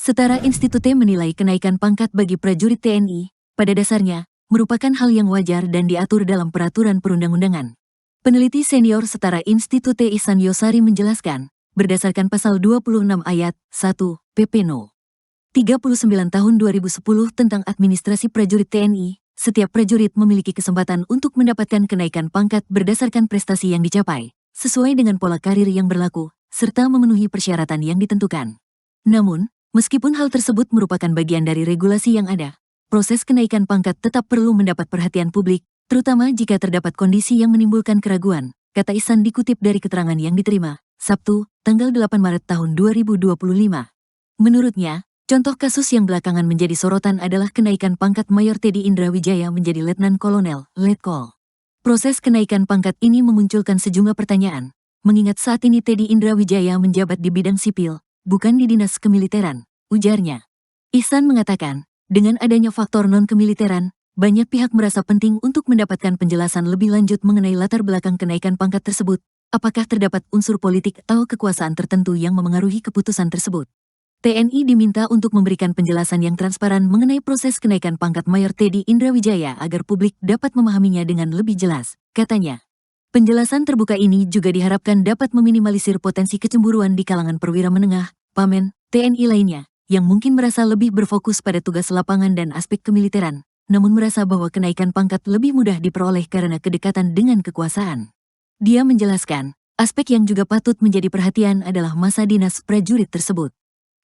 Setara Institute menilai kenaikan pangkat bagi prajurit TNI, pada dasarnya, merupakan hal yang wajar dan diatur dalam peraturan perundang-undangan. Peneliti senior Setara Institute Ihsan Yosari menjelaskan, berdasarkan pasal 26 ayat 1 PP No. 39 tahun 2010 tentang administrasi prajurit TNI, setiap prajurit memiliki kesempatan untuk mendapatkan kenaikan pangkat berdasarkan prestasi yang dicapai, sesuai dengan pola karir yang berlaku, serta memenuhi persyaratan yang ditentukan. Namun, meskipun hal tersebut merupakan bagian dari regulasi yang ada, proses kenaikan pangkat tetap perlu mendapat perhatian publik, terutama jika terdapat kondisi yang menimbulkan keraguan, kata Ihsan dikutip dari keterangan yang diterima, Sabtu, tanggal 8 Maret tahun 2025. Menurutnya, contoh kasus yang belakangan menjadi sorotan adalah kenaikan pangkat Mayor Teddy Indra Wijaya menjadi Letnan Kolonel, Letkol. Proses kenaikan pangkat ini memunculkan sejumlah pertanyaan, mengingat saat ini Teddy Indra Wijaya menjabat di bidang sipil, bukan di dinas kemiliteran, ujarnya. Ihsan mengatakan, dengan adanya faktor non-kemiliteran, banyak pihak merasa penting untuk mendapatkan penjelasan lebih lanjut mengenai latar belakang kenaikan pangkat tersebut, apakah terdapat unsur politik atau kekuasaan tertentu yang memengaruhi keputusan tersebut. TNI diminta untuk memberikan penjelasan yang transparan mengenai proses kenaikan pangkat Mayor Teddy Indra Wijaya agar publik dapat memahaminya dengan lebih jelas, katanya. Penjelasan terbuka ini juga diharapkan dapat meminimalisir potensi kecemburuan di kalangan perwira menengah, Pamen, TNI lainnya, yang mungkin merasa lebih berfokus pada tugas lapangan dan aspek kemiliteran, namun merasa bahwa kenaikan pangkat lebih mudah diperoleh karena kedekatan dengan kekuasaan. Dia menjelaskan, aspek yang juga patut menjadi perhatian adalah masa dinas prajurit tersebut.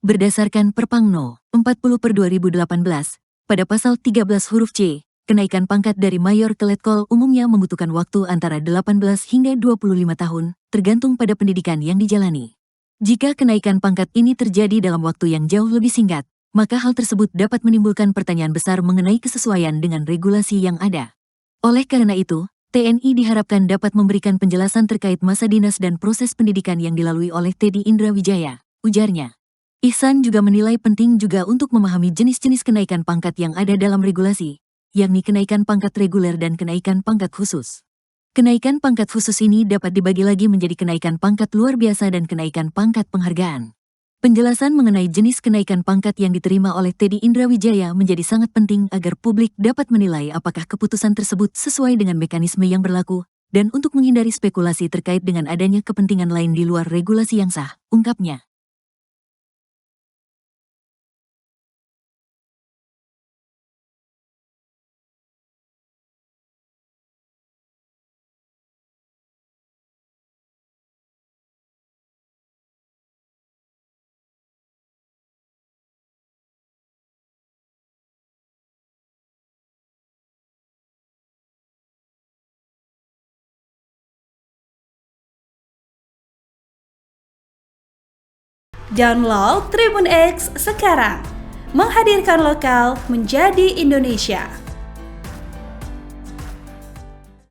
Berdasarkan Perpang No. 40/2018, pada pasal 13 huruf C, kenaikan pangkat dari mayor ke letkol umumnya membutuhkan waktu antara 18 hingga 25 tahun, tergantung pada pendidikan yang dijalani. Jika kenaikan pangkat ini terjadi dalam waktu yang jauh lebih singkat, maka hal tersebut dapat menimbulkan pertanyaan besar mengenai kesesuaian dengan regulasi yang ada. Oleh karena itu, TNI diharapkan dapat memberikan penjelasan terkait masa dinas dan proses pendidikan yang dilalui oleh Teddy Indra Wijaya, ujarnya. Ihsan juga menilai penting juga untuk memahami jenis-jenis kenaikan pangkat yang ada dalam regulasi, yakni kenaikan pangkat reguler dan kenaikan pangkat khusus. Kenaikan pangkat khusus ini dapat dibagi lagi menjadi kenaikan pangkat luar biasa dan kenaikan pangkat penghargaan. Penjelasan mengenai jenis kenaikan pangkat yang diterima oleh Teddy Indra Wijaya menjadi sangat penting agar publik dapat menilai apakah keputusan tersebut sesuai dengan mekanisme yang berlaku, dan untuk menghindari spekulasi terkait dengan adanya kepentingan lain di luar regulasi yang sah, ungkapnya. Download Tribun X sekarang, menghadirkan lokal menjadi Indonesia.